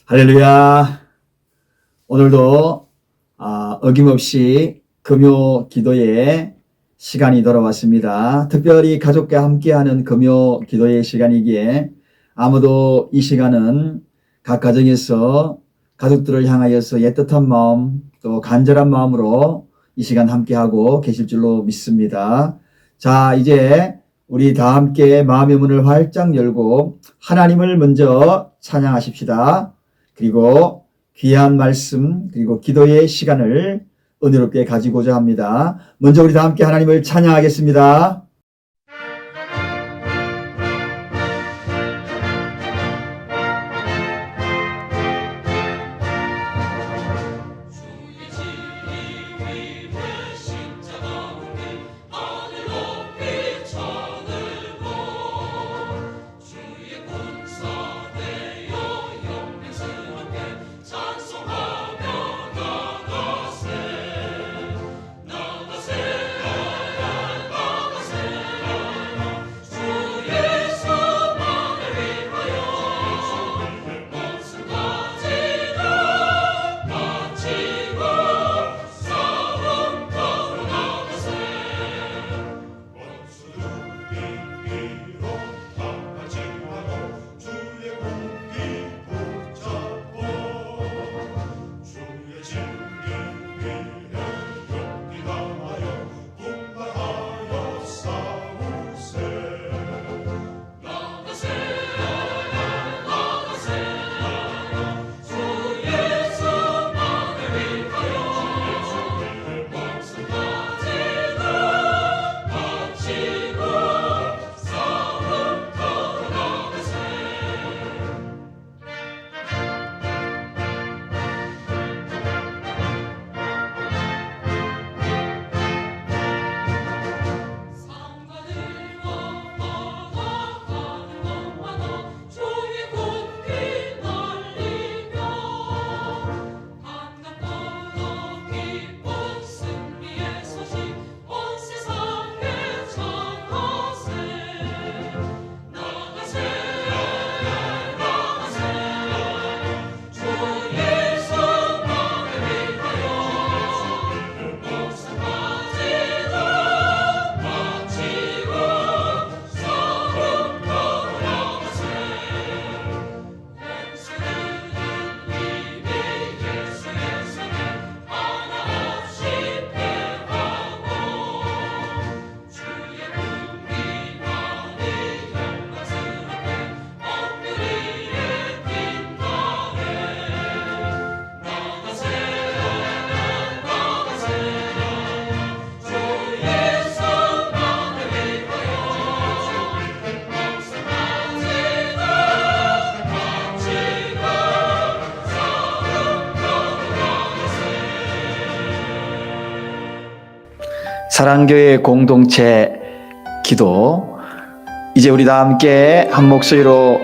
할렐루야. 오늘도 어김없이 금요 기도의 시간이 돌아왔습니다. 특별히 가족과 함께하는 금요 기도의 시간이기에 아무도 이 시간은 각 가정에서 가족들을 향하여서 애틋한 마음 또 간절한 마음으로 이 시간 함께하고 계실 줄로 믿습니다. 자, 이제 우리 다 함께 마음의 문을 활짝 열고 하나님을 먼저 찬양하십시다. 그리고 귀한 말씀 그리고 기도의 시간을 은혜롭게 가지고자 합니다. 먼저 우리 다 함께 하나님을 찬양하겠습니다. 사랑교회 공동체 기도, 이제 우리 다 함께 한 목소리로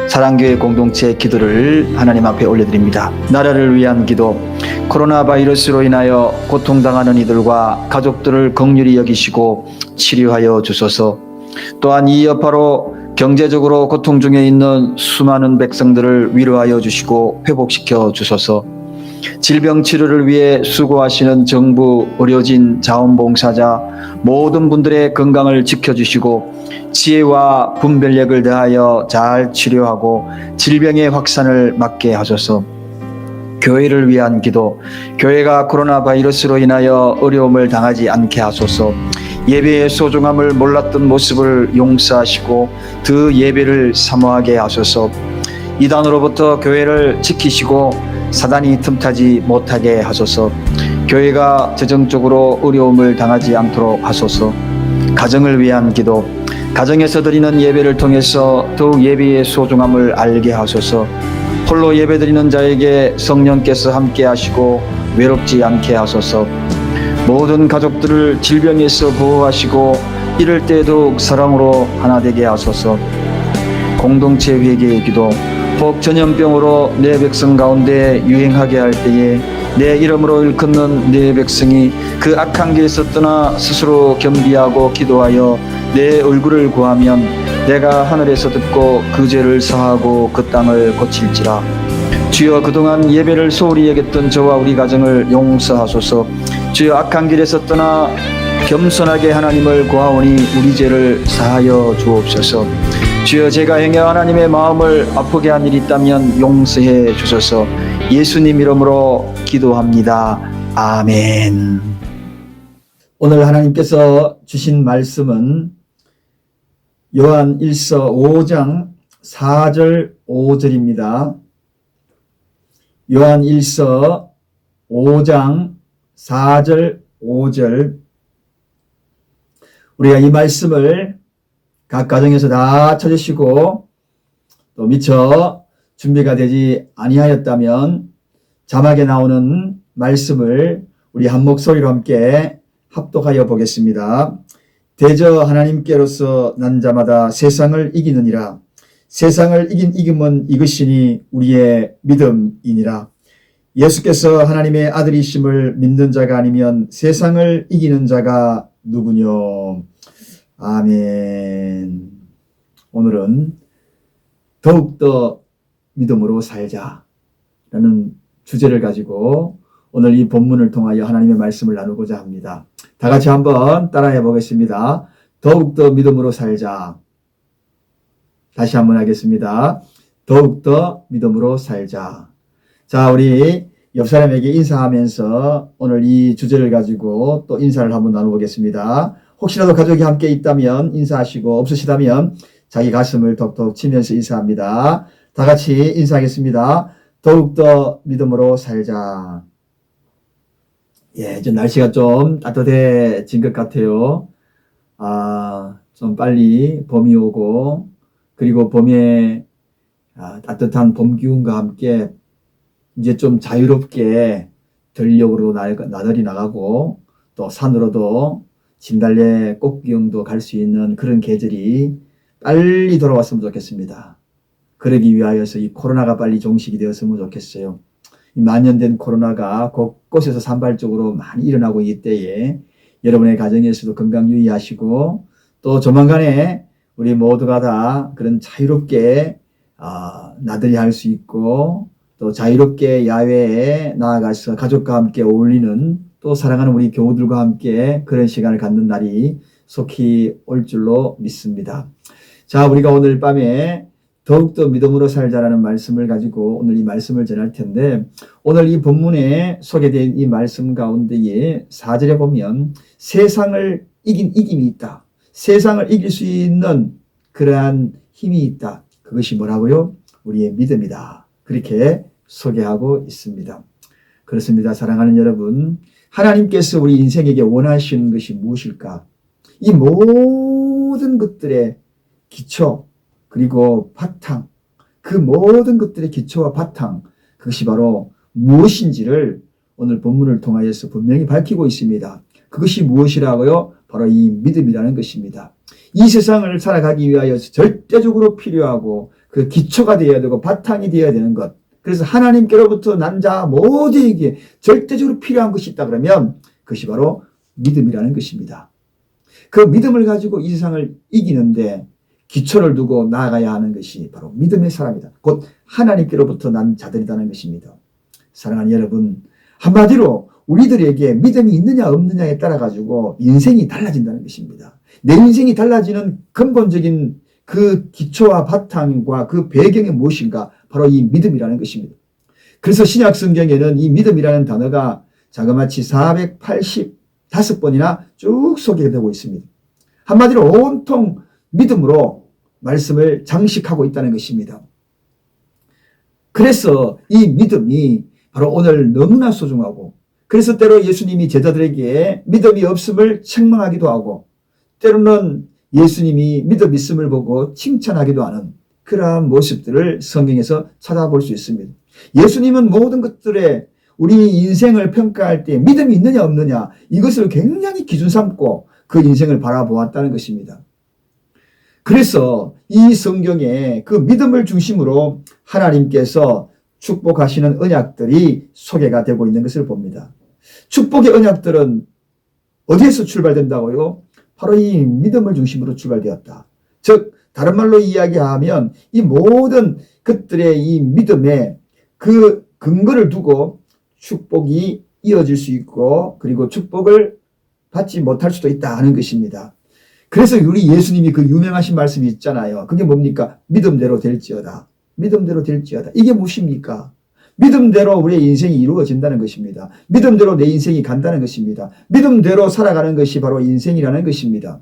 사랑교회 공동체 기도를 하나님 앞에 올려드립니다. 나라를 위한 기도, 코로나 바이러스로 인하여 고통당하는 이들과 가족들을 긍휼히 여기시고 치료하여 주소서. 또한 이 여파로 경제적으로 고통 중에 있는 수많은 백성들을 위로하여 주시고 회복시켜 주소서. 질병 치료를 위해 수고하시는 정부, 의료진, 자원봉사자 모든 분들의 건강을 지켜주시고 지혜와 분별력을 다하여 잘 치료하고 질병의 확산을 막게 하소서. 교회를 위한 기도, 교회가 코로나 바이러스로 인하여 어려움을 당하지 않게 하소서. 예배의 소중함을 몰랐던 모습을 용서하시고 그 예배를 사모하게 하소서. 이단으로부터 교회를 지키시고 사단이 틈타지 못하게 하소서. 교회가 재정적으로 어려움을 당하지 않도록 하소서. 가정을 위한 기도, 가정에서 드리는 예배를 통해서 더욱 예배의 소중함을 알게 하소서. 홀로 예배드리는 자에게 성령께서 함께 하시고 외롭지 않게 하소서. 모든 가족들을 질병에서 보호하시고 이럴 때에도 사랑으로 하나 되게 하소서. 공동체 회개의 기도, 혹 전염병으로 내 백성 가운데 유행하게 할 때에 내 이름으로 일컫는 내 백성이 그 악한 길에서 떠나 스스로 겸비하고 기도하여 내 얼굴을 구하면 내가 하늘에서 듣고 그 죄를 사하고 그 땅을 고칠지라. 주여, 그동안 예배를 소홀히 여겼던 저와 우리 가정을 용서하소서. 주여, 악한 길에서 떠나 겸손하게 하나님을 구하오니 우리 죄를 사하여 주옵소서. 주여, 제가 행여 하나님의 마음을 아프게 한 일이 있다면 용서해 주소서. 예수님 이름으로 기도합니다. 아멘. 오늘 하나님께서 주신 말씀은 요한 1서 5장 4절 5절입니다. 요한 1서 5장 4절 5절. 우리가 이 말씀을 각 가정에서 다 찾으시고 또 미처 준비가 되지 아니하였다면 자막에 나오는 말씀을 우리 한 목소리로 함께 합독하여 보겠습니다. 대저 하나님께로서 난 자마다 세상을 이기느니라. 세상을 이긴 이김은 이것이니 우리의 믿음이니라. 예수께서 하나님의 아들이심을 믿는 자가 아니면 세상을 이기는 자가 누구뇨. 아멘. 오늘은 더욱더 믿음으로 살자라는 주제를 가지고 오늘 이 본문을 통하여 하나님의 말씀을 나누고자 합니다. 다 같이 한번 따라해 보겠습니다. 더욱더 믿음으로 살자. 다시 한번 하겠습니다. 더욱더 믿음으로 살자. 자, 우리 옆 사람에게 인사하면서 오늘 이 주제를 가지고 또 인사를 한번 나눠보겠습니다. 혹시라도 가족이 함께 있다면 인사하시고 없으시다면 자기 가슴을 톡톡 치면서 인사합니다. 다 같이 인사하겠습니다. 더욱더 믿음으로 살자. 예, 좀 날씨가 좀 따뜻해진 것 같아요. 좀 빨리 봄이 오고, 그리고 봄에 따뜻한 봄 기운과 함께 이제 좀 자유롭게 들녘으로 나들이 나가고 또 산으로도 진달래 꽃구경도 갈 수 있는 그런 계절이 빨리 돌아왔으면 좋겠습니다. 그러기 위하여서 이 코로나가 빨리 종식이 되었으면 좋겠어요. 이 만연된 코로나가 곳곳에서 산발적으로 많이 일어나고 있기 때에 여러분의 가정에서도 건강 유의하시고 또 조만간에 우리 모두가 다 그런 자유롭게 나들이 할 수 있고 또 자유롭게 야외에 나아가서 가족과 함께 어울리는 또 사랑하는 우리 교우들과 함께 그런 시간을 갖는 날이 속히 올 줄로 믿습니다. 자, 우리가 오늘 밤에 더욱더 믿음으로 살자라는 말씀을 가지고 오늘 이 말씀을 전할 텐데, 오늘 이 본문에 소개된 이 말씀 가운데에 4절에 보면 세상을 이긴 이김이 있다. 세상을 이길 수 있는 그러한 힘이 있다. 그것이 뭐라고요? 우리의 믿음이다. 그렇게 소개하고 있습니다. 그렇습니다. 사랑하는 여러분, 하나님께서 우리 인생에게 원하시는 것이 무엇일까? 이 모든 것들의 기초, 그리고 바탕, 그 모든 것들의 기초와 바탕, 그것이 바로 무엇인지를 오늘 본문을 통하여서 분명히 밝히고 있습니다. 그것이 무엇이라고요? 바로 이 믿음이라는 것입니다. 이 세상을 살아가기 위하여 절대적으로 필요하고 그 기초가 되어야 되고 바탕이 되어야 되는 것. 그래서 하나님께로부터 난 자 모두에게 절대적으로 필요한 것이 있다 그러면 그것이 바로 믿음이라는 것입니다. 그 믿음을 가지고 이 세상을 이기는데 기초를 두고 나아가야 하는 것이 바로 믿음의 사람이다. 곧 하나님께로부터 난 자들이라는 것입니다. 사랑하는 여러분, 한마디로 우리들에게 믿음이 있느냐 없느냐에 따라 가지고 인생이 달라진다는 것입니다. 내 인생이 달라지는 근본적인 그 기초와 바탕과 그 배경이 무엇인가? 바로 이 믿음이라는 것입니다. 그래서 신약 성경에는 이 믿음이라는 단어가 자그마치 485번이나 쭉 소개되고 있습니다. 한마디로 온통 믿음으로 말씀을 장식하고 있다는 것입니다. 그래서 이 믿음이 바로 오늘 너무나 소중하고, 그래서 때로 예수님이 제자들에게 믿음이 없음을 책망하기도 하고, 때로는 예수님이 믿음 있음을 보고 칭찬하기도 하는 그러한 모습들을 성경에서 찾아볼 수 있습니다. 예수님은 모든 것들에 우리 인생을 평가할 때 믿음이 있느냐 없느냐 이것을 굉장히 기준 삼고 그 인생을 바라보았다는 것입니다. 그래서 이 성경에 그 믿음을 중심으로 하나님께서 축복하시는 언약들이 소개가 되고 있는 것을 봅니다. 축복의 언약들은 어디에서 출발된다고요? 바로 이 믿음을 중심으로 출발되었다. 즉 다른 말로 이야기하면 이 모든 것들의 이 믿음의 그 근거를 두고 축복이 이어질 수 있고 그리고 축복을 받지 못할 수도 있다는 것입니다. 그래서 우리 예수님이 그 유명하신 말씀이 있잖아요. 그게 뭡니까? 믿음대로 될지어다. 믿음대로 될지어다. 이게 무엇입니까? 믿음대로 우리의 인생이 이루어진다는 것입니다. 믿음대로 내 인생이 간다는 것입니다. 믿음대로 살아가는 것이 바로 인생이라는 것입니다.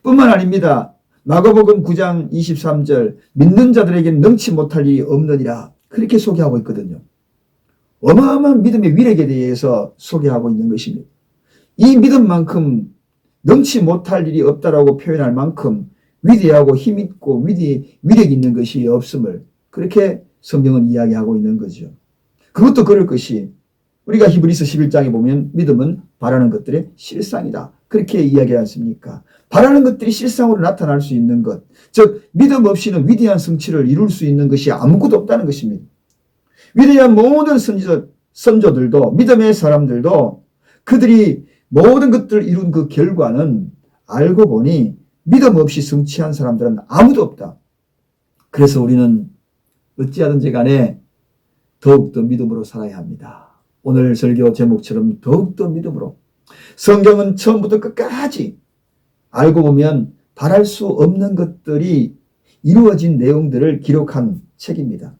뿐만 아닙니다. 마가복음 9장 23절 믿는 자들에게는 능치 못할 일이 없느니라 그렇게 소개하고 있거든요. 어마어마한 믿음의 위력에 대해서 소개하고 있는 것입니다. 이 믿음만큼 능치 못할 일이 없다라고 표현할 만큼 위대하고 힘있고 위력이 있는 것이 없음을 그렇게 성경은 이야기하고 있는 거죠. 그것도 그럴 것이 우리가 히브리서 11장에 보면 믿음은 바라는 것들의 실상이다. 그렇게 이야기하지 않습니까? 바라는 것들이 실상으로 나타날 수 있는 것. 즉 믿음 없이는 위대한 성취를 이룰 수 있는 것이 아무것도 없다는 것입니다. 위대한 모든 선조들도 믿음의 사람들도 그들이 모든 것들을 이룬 그 결과는 알고 보니 믿음 없이 성취한 사람들은 아무도 없다. 그래서 우리는 어찌하든지 간에 더욱더 믿음으로 살아야 합니다. 오늘 설교 제목처럼 더욱더 믿음으로. 성경은 처음부터 끝까지 알고 보면 바랄 수 없는 것들이 이루어진 내용들을 기록한 책입니다.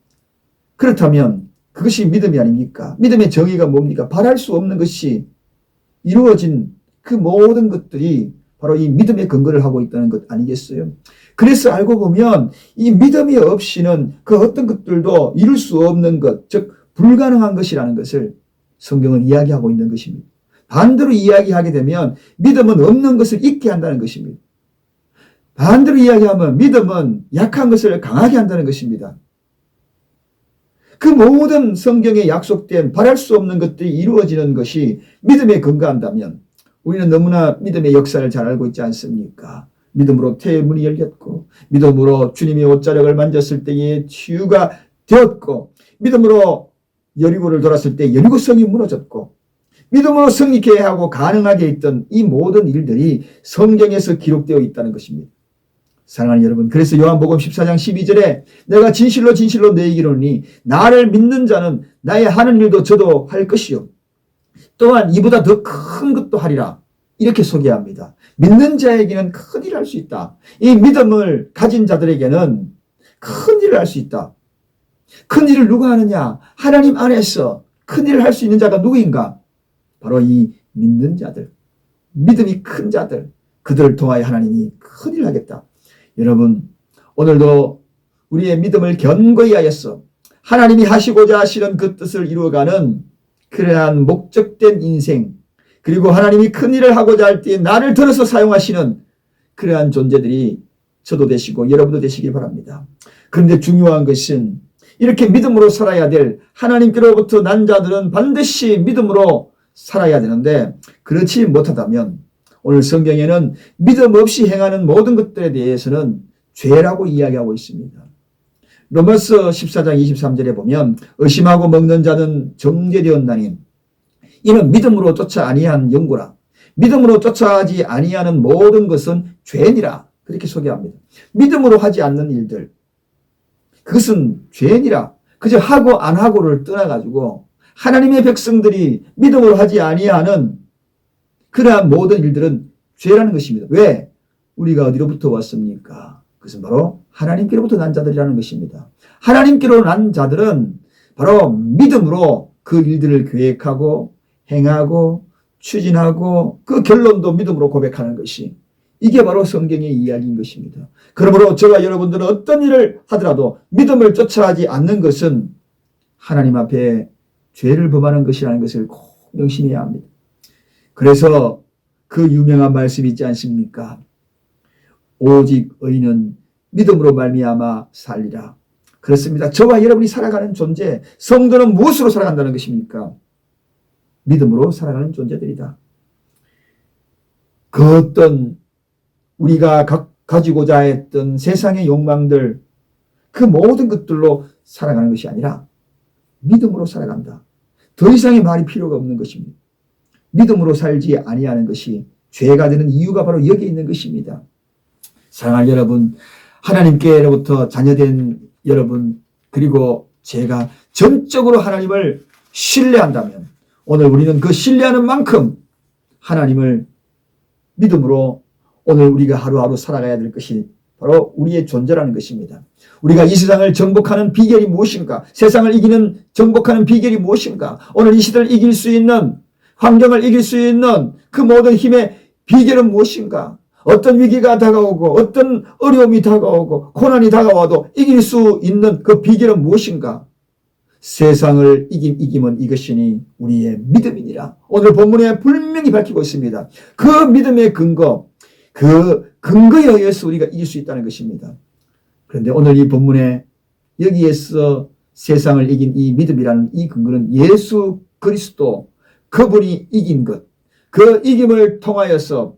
그렇다면 그것이 믿음이 아닙니까? 믿음의 정의가 뭡니까? 바랄 수 없는 것이 이루어진 그 모든 것들이 바로 이 믿음의 근거를 하고 있다는 것 아니겠어요? 그래서 알고 보면 이 믿음이 없이는 그 어떤 것들도 이룰 수 없는 것, 즉 불가능한 것이라는 것을 성경은 이야기하고 있는 것입니다. 반대로 이야기하게 되면 믿음은 없는 것을 잊게 한다는 것입니다. 반대로 이야기하면 믿음은 약한 것을 강하게 한다는 것입니다. 그 모든 성경에 약속된 바랄 수 없는 것들이 이루어지는 것이 믿음에 근거한다면 우리는 너무나 믿음의 역사를 잘 알고 있지 않습니까? 믿음으로 태의 문이 열렸고 믿음으로 주님의 옷자락을 만졌을 때에 치유가 되었고 믿음으로 여리고를 돌았을 때 여리고성이 무너졌고 믿음으로 승리케 하고 가능하게 했던 이 모든 일들이 성경에서 기록되어 있다는 것입니다. 사랑하는 여러분, 그래서 요한복음 14장 12절에 내가 진실로 진실로 너희에게 이르노니 나를 믿는 자는 나의 하는 일도 저도 할 것이요 또한 이보다 더 큰 것도 하리라 이렇게 소개합니다. 믿는 자에게는 큰 일을 할 수 있다. 이 믿음을 가진 자들에게는 큰 일을 할 수 있다. 큰 일을 누가 하느냐? 하나님 안에서 큰 일을 할 수 있는 자가 누구인가? 바로 이 믿는 자들, 믿음이 큰 자들, 그들을 통하여 하나님이 큰 일을 하겠다. 여러분, 오늘도 우리의 믿음을 견고히 하여서 하나님이 하시고자 하시는 그 뜻을 이루어가는 그러한 목적된 인생, 그리고 하나님이 큰 일을 하고자 할 때 나를 들어서 사용하시는 그러한 존재들이 저도 되시고 여러분도 되시길 바랍니다. 그런데 중요한 것은 이렇게 믿음으로 살아야 될 하나님께로부터 난 자들은 반드시 믿음으로 살아야 되는데 그렇지 못하다면 오늘 성경에는 믿음 없이 행하는 모든 것들에 대해서는 죄라고 이야기하고 있습니다. 로마서 14장 23절에 보면 의심하고 먹는 자는 정죄되었나니 이는 믿음으로 쫓아 아니한 영고라. 믿음으로 쫓아하지 아니하는 모든 것은 죄니라. 그렇게 소개합니다. 믿음으로 하지 않는 일들, 그것은 죄니라. 그저 하고 안 하고를 떠나가지고 하나님의 백성들이 믿음으로 하지 아니하는 그러한 모든 일들은 죄라는 것입니다. 왜? 우리가 어디로부터 왔습니까? 그것은 바로 하나님께로부터 난 자들이라는 것입니다. 하나님께로 난 자들은 바로 믿음으로 그 일들을 계획하고 행하고 추진하고 그 결론도 믿음으로 고백하는 것이 이게 바로 성경의 이야기인 것입니다. 그러므로 저와 여러분들은 어떤 일을 하더라도 믿음을 쫓아하지 않는 것은 하나님 앞에 죄를 범하는 것이라는 것을 꼭 명심해야 합니다. 그래서 그 유명한 말씀이 있지 않습니까? 오직 의인은 믿음으로 말미암아 살리라. 그렇습니다. 저와 여러분이 살아가는 존재, 성도는 무엇으로 살아간다는 것입니까? 믿음으로 살아가는 존재들이다. 그 어떤 우리가 가지고자 했던 세상의 욕망들, 그 모든 것들로 살아가는 것이 아니라 믿음으로 살아간다. 더 이상의 말이 필요가 없는 것입니다. 믿음으로 살지 아니하는 것이 죄가 되는 이유가 바로 여기에 있는 것입니다. 사랑하는 여러분, 하나님께로부터 자녀된 여러분, 그리고 제가 전적으로 하나님을 신뢰한다면 오늘 우리는 그 신뢰하는 만큼 하나님을 믿음으로 오늘 우리가 하루하루 살아가야 될 것이 바로 우리의 존재라는 것입니다. 우리가 이 세상을 정복하는 비결이 무엇인가? 세상을 이기는 정복하는 비결이 무엇인가? 오늘 이 시대를 이길 수 있는, 환경을 이길 수 있는 그 모든 힘의 비결은 무엇인가? 어떤 위기가 다가오고 어떤 어려움이 다가오고 고난이 다가와도 이길 수 있는 그 비결은 무엇인가? 세상을 이기면 이것이니 우리의 믿음이니라. 오늘 본문에 분명히 밝히고 있습니다. 그 믿음의 근거, 그 근거에 의해서 우리가 이길 수 있다는 것입니다. 그런데 오늘 이 본문에 여기에서 세상을 이긴 이 믿음이라는 이 근거는 예수 그리스도, 그분이 이긴 것, 그 이김을 통하여서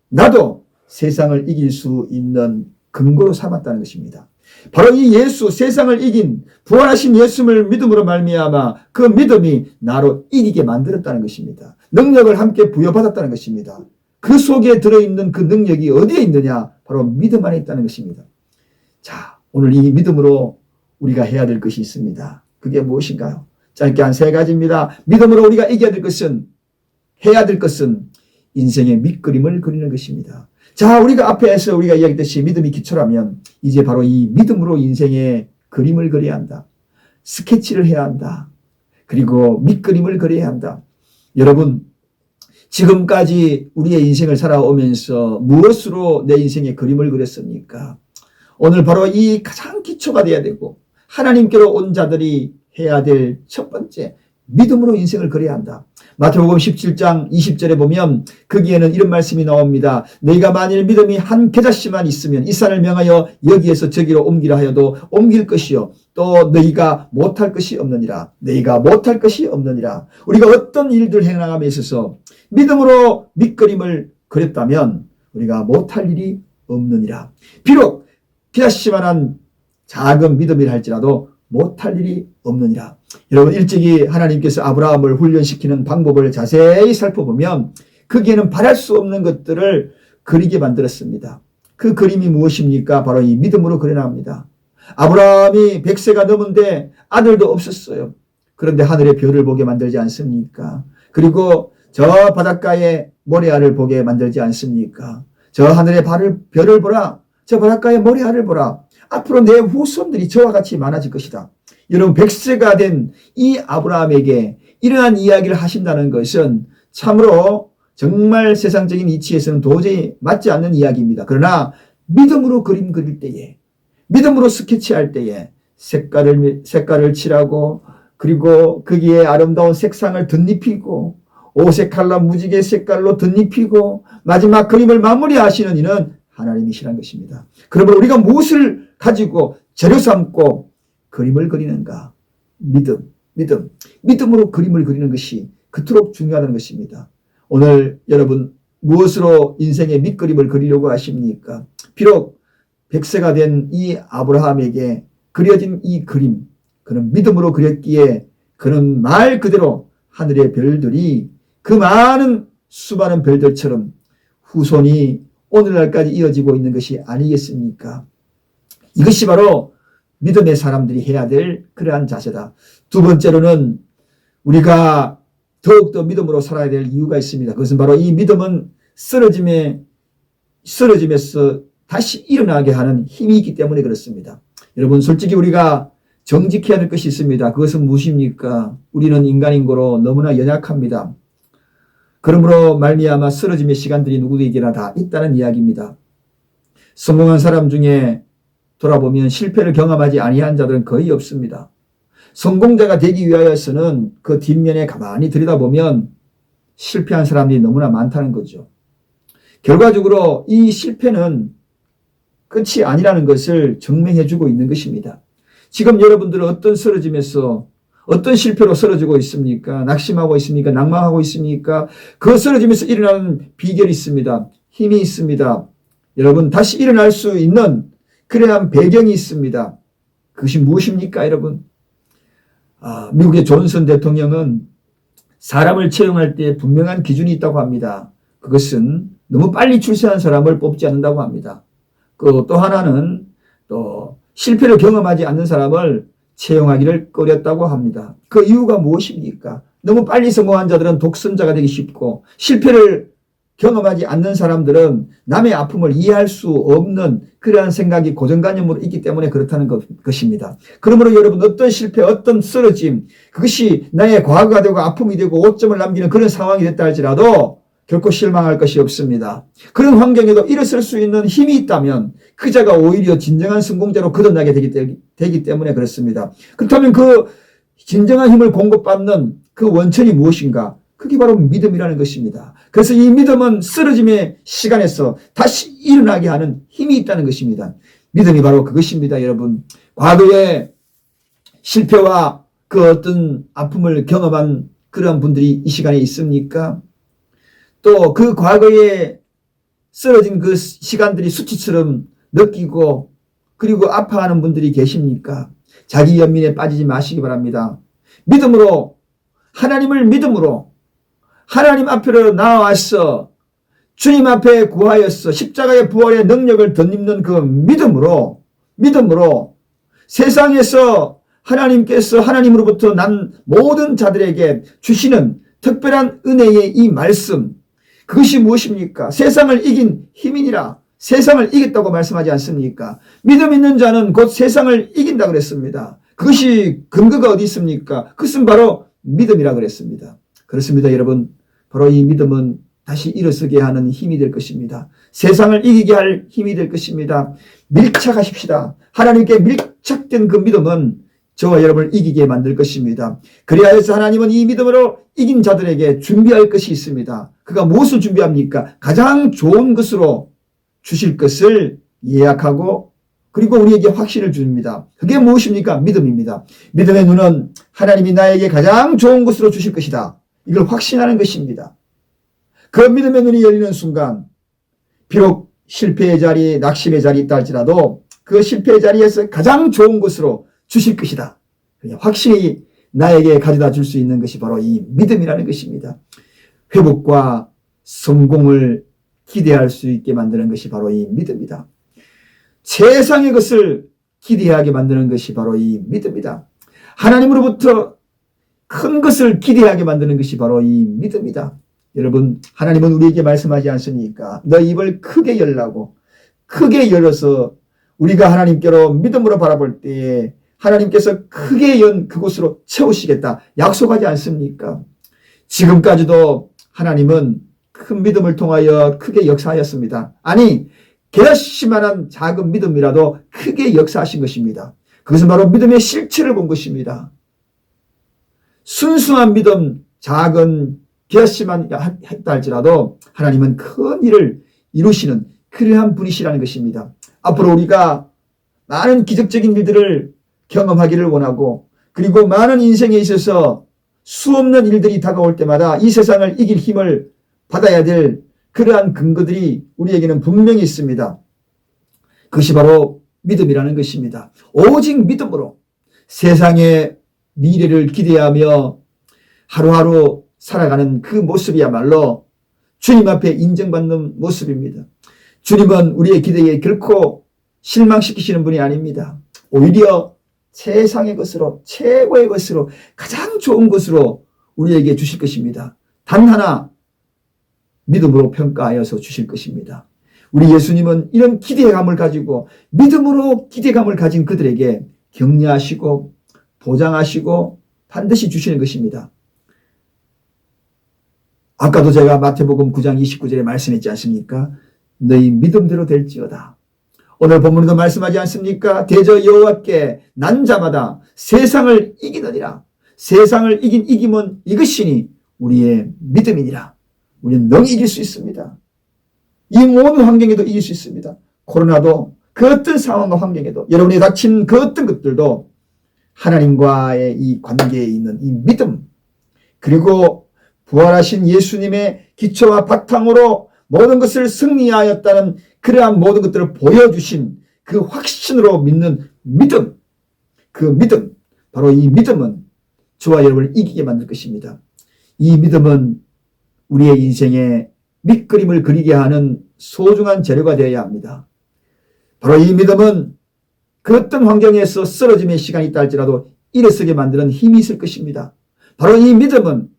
나도 세상을 이길 수 있는 근거로 삼았다는 것입니다. 바로 이 예수, 세상을 이긴 부활하신 예수를 믿음으로 말미암아 그 믿음이 나로 이기게 만들었다는 것입니다. 능력을 함께 부여받았다는 것입니다. 그 속에 들어있는 그 능력이 어디에 있느냐? 바로 믿음 안에 있다는 것입니다. 자, 오늘 이 믿음으로 우리가 해야 될 것이 있습니다. 그게 무엇인가요? 짧게 한 3가지입니다. 믿음으로 우리가 이겨야 될 것은, 해야 될 것은 인생의 밑그림을 그리는 것입니다. 자, 우리가 앞에서 우리가 이야기했듯이 믿음이 기초라면 이제 바로 이 믿음으로 인생의 그림을 그려야 한다. 스케치를 해야 한다. 그리고 밑그림을 그려야 한다. 여러분, 지금까지 우리의 인생을 살아오면서 무엇으로 내 인생의 그림을 그렸습니까? 오늘 바로 이 가장 기초가 돼야 되고 하나님께로 온 자들이 해야 될 첫 번째, 믿음으로 인생을 그려야 한다. 마태복음 17장 20절에 보면 거기에는 이런 말씀이 나옵니다. 너희가 만일 믿음이 한 겨자씨만 있으면 이 산을 명하여 여기에서 저기로 옮기라 하여도 옮길 것이요 또 너희가 못할 것이 없느니라. 너희가 못할 것이 없느니라. 우리가 어떤 일들 행함에 있어서 믿음으로 밑그림을 그렸다면 우리가 못할 일이 없느니라. 비록 겨자씨만한 작은 믿음이라 할지라도 못할 일이 없느니라. 여러분, 일찍이 하나님께서 아브라함을 훈련시키는 방법을 자세히 살펴보면 거기에는 바랄 수 없는 것들을 그리게 만들었습니다. 그 그림이 무엇입니까? 바로 이 믿음으로 그려나갑니다. 아브라함이 100세가 넘은데 아들도 없었어요. 그런데 하늘의 별을 보게 만들지 않습니까? 그리고 저 바닷가에 모래알을 보게 만들지 않습니까? 저 하늘의 별을 보라. 저 바닷가의 모래알을 보라. 앞으로 내 후손들이 저와 같이 많아질 것이다. 여러분, 100세가 된 이 아브라함에게 이러한 이야기를 하신다는 것은 참으로 정말 세상적인 이치에서는 도저히 맞지 않는 이야기입니다. 그러나 믿음으로 그림 그릴 때에, 믿음으로 스케치할 때에 색깔을 칠하고 그리고 거기에 아름다운 색상을 덧입히고 오색 칼라 무지개 색깔로 덧입히고 마지막 그림을 마무리하시는 이는 하나님이시라는 것입니다. 그러면 우리가 무엇을 가지고 재료 삼고 그림을 그리는가? 믿음으로 그림을 그리는 것이 그토록 중요하다는 것입니다. 오늘 여러분 무엇으로 인생의 밑그림을 그리려고 하십니까? 비록 100세가 된 이 아브라함에게 그려진 이 그림, 그는 믿음으로 그렸기에 그는 말 그대로 하늘의 별들이 그 많은 수많은 별들처럼 후손이 오늘날까지 이어지고 있는 것이 아니겠습니까? 이것이 바로 믿음의 사람들이 해야 될 그러한 자세다. 두 번째로는 우리가 더욱더 믿음으로 살아야 될 이유가 있습니다. 그것은 바로 이 믿음은 쓰러짐에서 다시 일어나게 하는 힘이 있기 때문에 그렇습니다. 여러분, 솔직히 우리가 정직해야 될 것이 있습니다. 그것은 무엇입니까? 우리는 인간인고로 너무나 연약합니다. 그러므로 말미암아 쓰러짐의 시간들이 누구에게나 다 있다는 이야기입니다. 성공한 사람 중에 돌아보면 실패를 경험하지 아니한 자들은 거의 없습니다. 성공자가 되기 위하여서는 그 뒷면에 가만히 들여다보면 실패한 사람들이 너무나 많다는 거죠. 결과적으로 이 실패는 끝이 아니라는 것을 증명해주고 있는 것입니다. 지금 여러분들은 어떤 쓰러짐에서 어떤 실패로 쓰러지고 있습니까? 낙심하고 있습니까? 낭망하고 있습니까? 그 쓰러짐에서 일어나는 비결이 있습니다. 힘이 있습니다. 여러분, 다시 일어날 수 있는 그러한 배경이 있습니다. 그것이 무엇입니까, 여러분? 미국의 존슨 대통령은 사람을 채용할 때 분명한 기준이 있다고 합니다. 그것은 너무 빨리 출세한 사람을 뽑지 않는다고 합니다. 또 하나는 또 실패를 경험하지 않는 사람을 채용하기를 꺼렸다고 합니다. 그 이유가 무엇입니까? 너무 빨리 성공한 자들은 독선자가 되기 쉽고 실패를 경험하지 않는 사람들은 남의 아픔을 이해할 수 없는 그러한 생각이 고정관념으로 있기 때문에 그렇다는 것입니다. 그러므로 여러분 어떤 실패, 어떤 쓰러짐, 그것이 나의 과거가 되고 아픔이 되고 오점을 남기는 그런 상황이 됐다 할지라도 결코 실망할 것이 없습니다. 그런 환경에도 일어설 수 있는 힘이 있다면 그 자가 오히려 진정한 성공자로 거듭나게 되기 때문에 그렇습니다. 그렇다면 그 진정한 힘을 공급받는 그 원천이 무엇인가? 그게 바로 믿음이라는 것입니다. 그래서 이 믿음은 쓰러짐의 시간에서 다시 일어나게 하는 힘이 있다는 것입니다. 믿음이 바로 그것입니다, 여러분. 과거에 실패와 그 어떤 아픔을 경험한 그런 분들이 이 시간에 있습니까? 또 그 과거에 쓰러진 그 시간들이 수치처럼 느끼고 그리고 아파하는 분들이 계십니까? 자기 연민에 빠지지 마시기 바랍니다. 믿음으로, 하나님을 믿음으로 하나님 앞으로 나와서 주님 앞에 구하여서 십자가의 부활의 능력을 덧입는 그 믿음으로 세상에서 하나님께서 하나님으로부터 난 모든 자들에게 주시는 특별한 은혜의 이 말씀, 그것이 무엇입니까? 세상을 이긴 힘이니라. 세상을 이겼다고 말씀하지 않습니까? 믿음 있는 자는 곧 세상을 이긴다 그랬습니다. 그것이 근거가 어디 있습니까? 그것은 바로 믿음이라 그랬습니다. 그렇습니다, 여러분. 바로 이 믿음은 다시 일어서게 하는 힘이 될 것입니다. 세상을 이기게 할 힘이 될 것입니다. 밀착하십시다. 하나님께 밀착된 그 믿음은 저와 여러분을 이기게 만들 것입니다. 그리하여서 하나님은 이 믿음으로 이긴 자들에게 준비할 것이 있습니다. 그가 무엇을 준비합니까? 가장 좋은 것으로 주실 것을 예약하고 그리고 우리에게 확신을 줍니다. 그게 무엇입니까? 믿음입니다. 믿음의 눈은 하나님이 나에게 가장 좋은 것으로 주실 것이다. 이걸 확신하는 것입니다. 그 믿음의 눈이 열리는 순간 비록 실패의 자리, 낙심의 자리 있다 할지라도 그 실패의 자리에서 가장 좋은 것으로 주실 것이다. 확실히 나에게 가져다 줄 수 있는 것이 바로 이 믿음이라는 것입니다. 회복과 성공을 기대할 수 있게 만드는 것이 바로 이 믿음이다. 세상의 것을 기대하게 만드는 것이 바로 이 믿음이다. 하나님으로부터 큰 것을 기대하게 만드는 것이 바로 이 믿음이다. 여러분, 하나님은 우리에게 말씀하지 않습니까? 너 입을 크게 열라고. 크게 열어서 우리가 하나님께로 믿음으로 바라볼 때에 하나님께서 크게 연 그곳으로 채우시겠다 약속하지 않습니까? 지금까지도 하나님은 큰 믿음을 통하여 크게 역사하였습니다. 아니, 게다시만한 작은 믿음이라도 크게 역사하신 것입니다. 그것은 바로 믿음의 실체를 본 것입니다. 순수한 믿음, 작은 게다시만 했다 할지라도 하나님은 큰 일을 이루시는 그러한 분이시라는 것입니다. 앞으로 우리가 많은 기적적인 일들을 경험하기를 원하고 그리고 많은 인생에 있어서 수없는 일들이 다가올 때마다 이 세상을 이길 힘을 받아야 될 그러한 근거들이 우리에게는 분명히 있습니다. 그것이 바로 믿음이라는 것입니다. 오직 믿음으로 세상의 미래를 기대하며 하루하루 살아가는 그 모습이야말로 주님 앞에 인정받는 모습입니다. 주님은 우리의 기대에 결코 실망시키시는 분이 아닙니다. 오히려 세상의 것으로, 최고의 것으로, 가장 좋은 것으로 우리에게 주실 것입니다. 단 하나 믿음으로 평가하여서 주실 것입니다. 우리 예수님은 이런 기대감을 가지고 믿음으로 기대감을 가진 그들에게 격려하시고 보장하시고 반드시 주시는 것입니다. 아까도 제가 마태복음 9장 29절에 말씀했지 않습니까? 너희 믿음대로 될지어다. 오늘 본문에도 말씀하지 않습니까? 대저 여호와께 난 자마다 세상을 이기느니라. 세상을 이긴 이김은 이것이니 우리의 믿음이니라. 우리는 능히 이길 수 있습니다. 이 모든 환경에도 이길 수 있습니다. 코로나도 그 어떤 상황과 환경에도 여러분이 닥친 그 어떤 것들도 하나님과의 이 관계에 있는 이 믿음 그리고 부활하신 예수님의 기초와 바탕으로 모든 것을 승리하였다는 그러한 모든 것들을 보여주신 그 확신으로 믿는 믿음, 그 믿음, 바로 이 믿음은 저와 여러분을 이기게 만들 것입니다. 이 믿음은 우리의 인생에 밑그림을 그리게 하는 소중한 재료가 되어야 합니다. 바로 이 믿음은 그 어떤 환경에서 쓰러짐의 시간이 있다 할지라도 일어서게 만드는 힘이 있을 것입니다. 바로 이 믿음은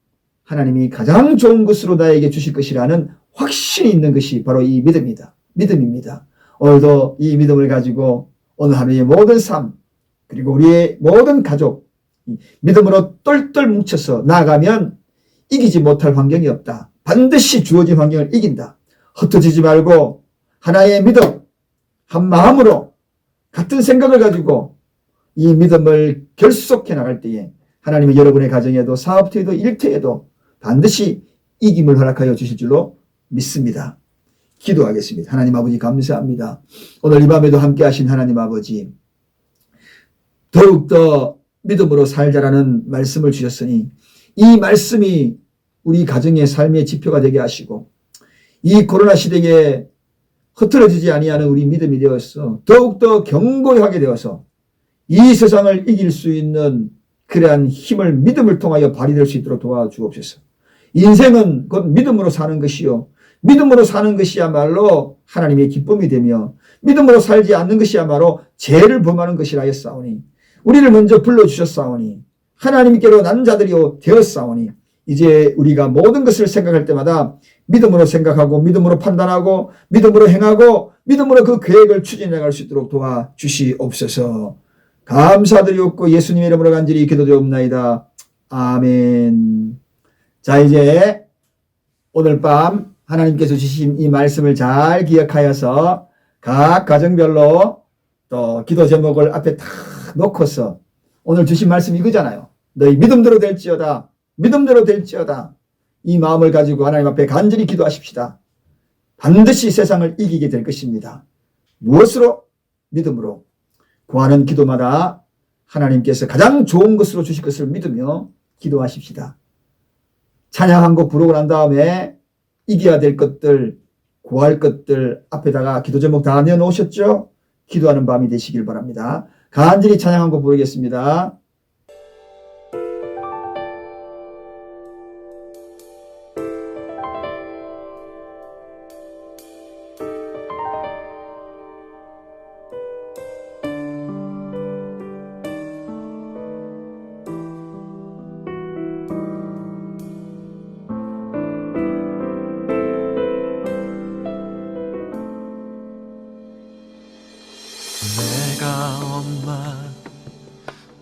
하나님이 가장 좋은 것으로 나에게 주실 것이라는 확신이 있는 것이 바로 이 믿음입니다. 오늘도 이 믿음을 가지고 오늘 하루의 모든 삶, 그리고 우리의 모든 가족, 믿음으로 똘똘 뭉쳐서 나아가면 이기지 못할 환경이 없다. 반드시 주어진 환경을 이긴다. 흩어지지 말고 하나의 믿음, 한 마음으로 같은 생각을 가지고 이 믿음을 결속해 나갈 때에 하나님은 여러분의 가정에도 사업터에도 일터에도 반드시 이김을 허락하여 주실 줄로 믿습니다. 기도하겠습니다. 하나님 아버지 감사합니다. 오늘 이 밤에도 함께 하신 하나님 아버지, 더욱더 믿음으로 살자라는 말씀을 주셨으니 이 말씀이 우리 가정의 삶의 지표가 되게 하시고 이 코로나 시대에 흐트러지지 아니하는 우리 믿음이 되어서 더욱더 견고하게 되어서 이 세상을 이길 수 있는 그러한 힘을 믿음을 통하여 발휘될 수 있도록 도와주옵소서. 인생은 곧 믿음으로 사는 것이요, 믿음으로 사는 것이야말로 하나님의 기쁨이 되며 믿음으로 살지 않는 것이야말로 죄를 범하는 것이라 하였사오니 우리를 먼저 불러주셨사오니 하나님께로 난 자들이 되었사오니 이제 우리가 모든 것을 생각할 때마다 믿음으로 생각하고 믿음으로 판단하고 믿음으로 행하고 믿음으로 그 계획을 추진해 나갈 수 있도록 도와주시옵소서. 감사드리옵고 예수님의 이름으로 간절히 기도드리옵나이다. 아멘. 자, 이제 오늘 밤 하나님께서 주신 이 말씀을 잘 기억하여서 각 가정별로 또 기도 제목을 앞에 탁 놓고서 오늘 주신 말씀이 이거잖아요. 너희 믿음대로 될지어다. 믿음대로 될지어다. 이 마음을 가지고 하나님 앞에 간절히 기도하십시다. 반드시 세상을 이기게 될 것입니다. 무엇으로? 믿음으로. 구하는 기도마다 하나님께서 가장 좋은 것으로 주실 것을 믿으며 기도하십시다. 찬양 한 곡 부르고 난 다음에 이겨야 될 것들, 구할 것들 앞에다가 기도 제목 다 내놓으셨죠? 기도하는 밤이 되시길 바랍니다. 간절히 찬양 한 곡 부르겠습니다. 내가 엄마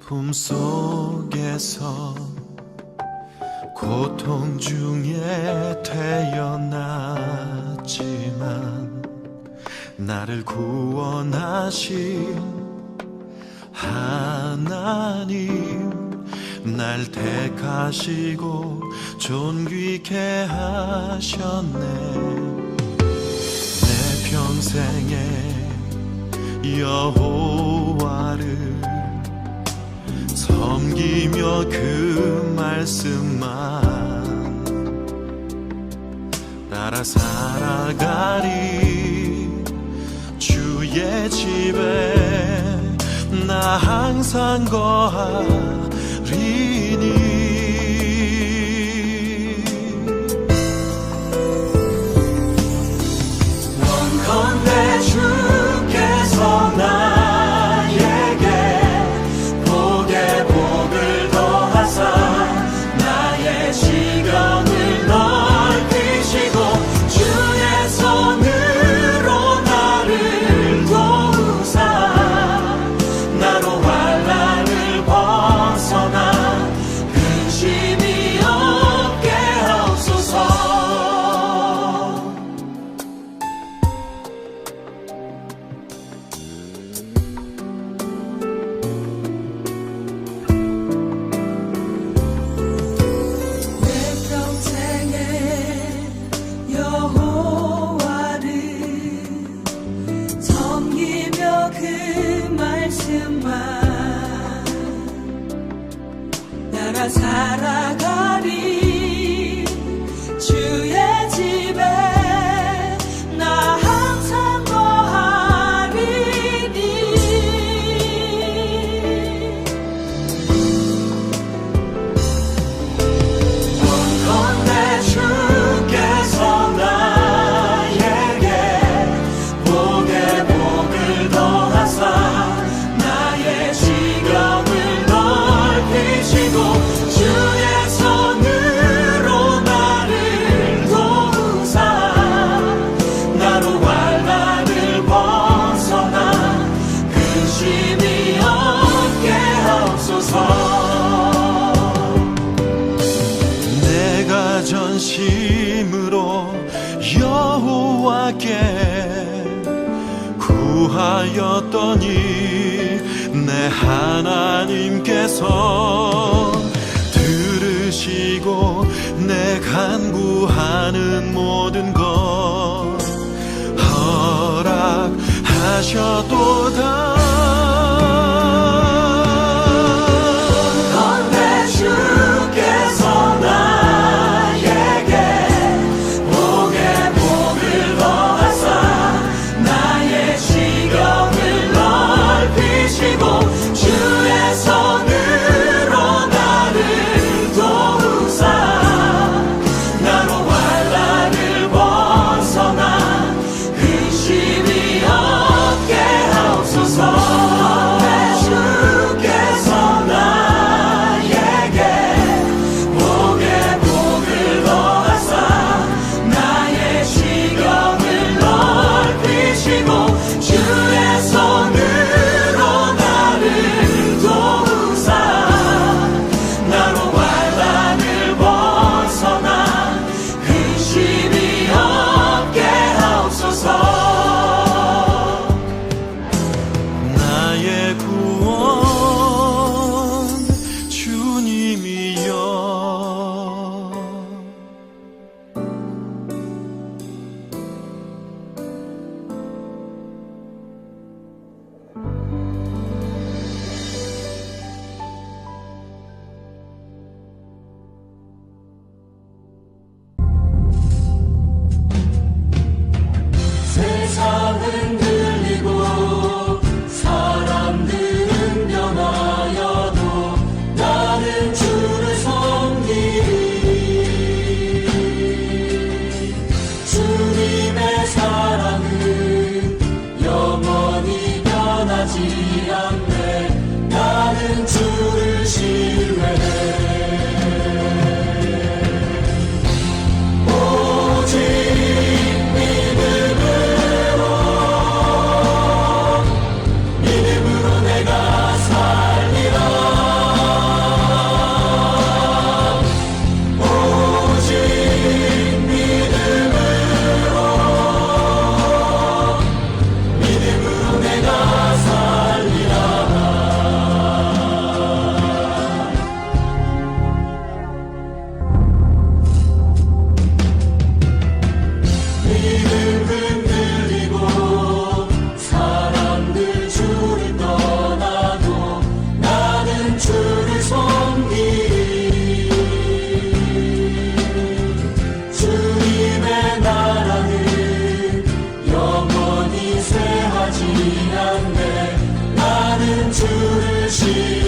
품속에서 고통 중에 태어났지만 나를 구원하신 하나님, 날 택하시고 존귀케 하셨네. 내 평생에 여호와를 섬기며 그 말씀만 따라 살아가리. 주의 집에 나 항상 거하리니. 원컨대 주께서 나에게 복에 복을 더하사 나의 지경을 넓히시고 주의 손으로 나를 도우사 나로 환난을 벗어나 근심이 없게 하옵소서. 살아가리. 주의 집에 나 항상 거하리니. 원컨대 주께서 나에게 복에 복을 더하사 구하였더니 내 하나님께서 들으시고 내 간구하는 모든 것 허락하셨도다. 건대 주께서 나에게 복에 복을 더하사 나의 지경을 넓히시고 주의 손으로 나를 도우사 나로 환난을 벗어나 근심이 없게 하옵소서. 주께서 나에게 복에 복을 더하사 나의 지경을 넓히시고 주의 손으로 나를 도우사 나로 환난을 벗어나 근심이 없게 하옵소서. 나의 구원 주님이여. 세상은 들리고 사람들은 변하여도 나는 주를 섬기리. 주님의 사랑은 영원히 변하지 않네. 나는 주를 신뢰해. 오직 믿음으로 내가 살리라. 오직 믿음으로 내가 살리라. 믿음은 흔들리고 사람들 주를 떠나도 나는 주를 섬기리. 주님의 나라는 영원히 쇠하지 않네. 나는 주를 신뢰해.